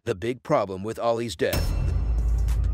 The big problem with Ali's death.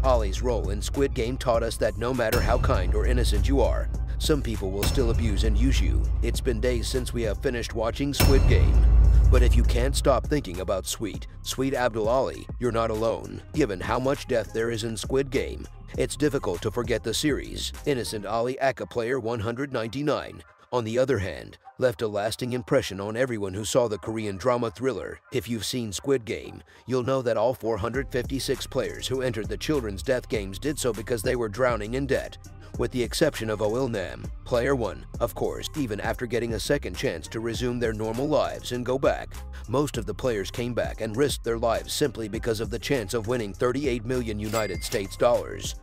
Ali's role in Squid Game taught us that no matter how kind or innocent you are, some people will still abuse and use you. It's been days since we have finished watching Squid Game. But if you can't stop thinking about sweet Abdul Ali, you're not alone. Given how much death there is in Squid Game, it's difficult to forget the series. Innocent Ali Aka player 199, on the other hand, left a lasting impression on everyone who saw the Korean drama thriller. If you've seen Squid Game, you'll know that all 456 players who entered the children's death games did so because they were drowning in debt. With the exception of Oil Nam, player 1, of course, even after getting a second chance to resume their normal lives and go back. Most of the players came back and risked their lives simply because of the chance of winning 38 million United States dollars.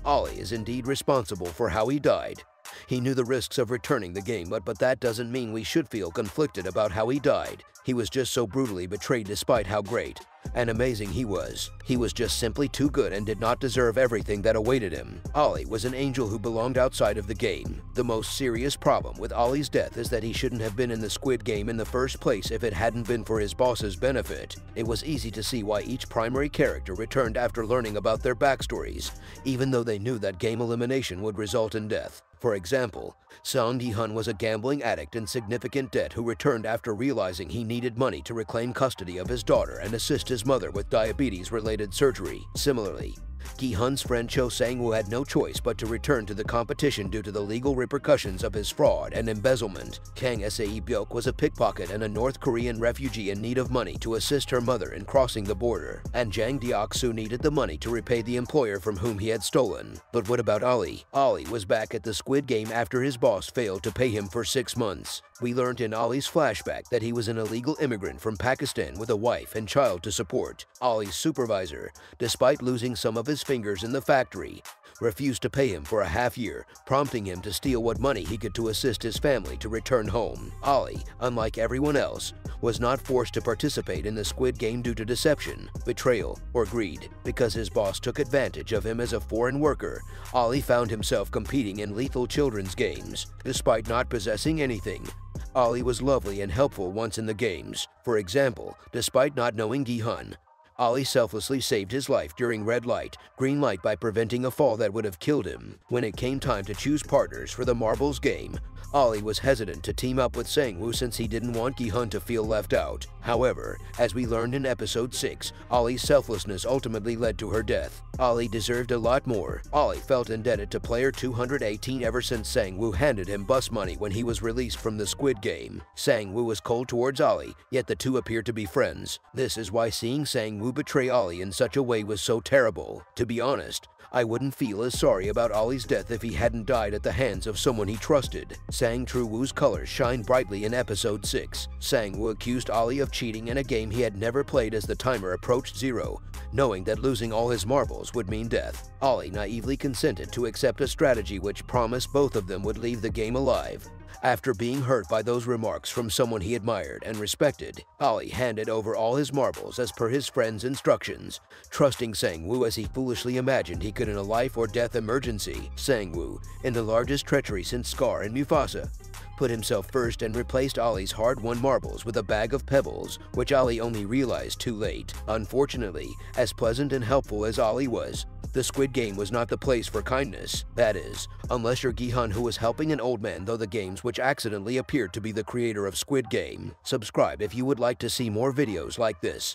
Ali is indeed responsible for how he died. He knew the risks of returning the game, but that doesn't mean we should feel conflicted about how he died. He was just so brutally betrayed despite how great and amazing he was. He was just simply too good and did not deserve everything that awaited him. Ali was an angel who belonged outside of the game. The most serious problem with Ali's death is that he shouldn't have been in the Squid Game in the first place if it hadn't been for his boss's benefit. It was easy to see why each primary character returned after learning about their backstories, even though they knew that game elimination would result in death. For example, Song Gi-hun was a gambling addict in significant debt who returned after realizing he needed money to reclaim custody of his daughter and assist his mother with diabetes-related surgery. Similarly, Gi-hun's friend Cho Sang-woo had no choice but to return to the competition due to the legal repercussions of his fraud and embezzlement. Kang Sae-byuk was a pickpocket and a North Korean refugee in need of money to assist her mother in crossing the border, and Jang Deok-soo needed the money to repay the employer from whom he had stolen. But what about Ali? Ali was back at the Squid Game after his boss failed to pay him for 6 months. We learned in Ali's flashback that he was an illegal immigrant from Pakistan with a wife and child to support. Ali's supervisor, despite losing some of his fingers in the factory, refused to pay him for a half year, prompting him to steal what money he could to assist his family to return home. Ali, unlike everyone else, was not forced to participate in the Squid Game due to deception, betrayal, or greed. Because his boss took advantage of him as a foreign worker, Ali found himself competing in lethal children's games. Despite not possessing anything, Ali was lovely and helpful once in the games. For example, despite not knowing Gi-hun, Ali selflessly saved his life during red light, green light by preventing a fall that would have killed him. When it came time to choose partners for the marbles game, Ali was hesitant to team up with Sang-woo since he didn't want Gi-hun to feel left out. However, as we learned in episode 6, Ali's selflessness ultimately led to her death. Ali deserved a lot more. Ali felt indebted to player 218 ever since Sang-woo handed him bus money when he was released from the Squid Game. Sang-woo was cold towards Ali, yet the two appeared to be friends. This is why seeing Sang-woo betray Ali in such a way was so terrible. To be honest, I wouldn't feel as sorry about Ali's death if he hadn't died at the hands of someone he trusted. Sang Tru-woo's colors shine brightly in episode 6. Sang-woo accused Ali of cheating in a game he had never played as the timer approached 0, knowing that losing all his marbles would mean death. Ali naively consented to accept a strategy which promised both of them would leave the game alive. After being hurt by those remarks from someone he admired and respected, Ali handed over all his marbles as per his friend's instructions, trusting Sang-woo as he foolishly imagined he could in a life or death emergency. Sang-woo, in the largest treachery since Scar and Mufasa, put himself first and replaced Ali's hard-won marbles with a bag of pebbles, which Ali only realized too late. Unfortunately, as pleasant and helpful as Ali was, the Squid Game was not the place for kindness. That is, unless you're Gi-hun, who was helping an old man though the games which accidentally appeared to be the creator of Squid Game. Subscribe if you would like to see more videos like this.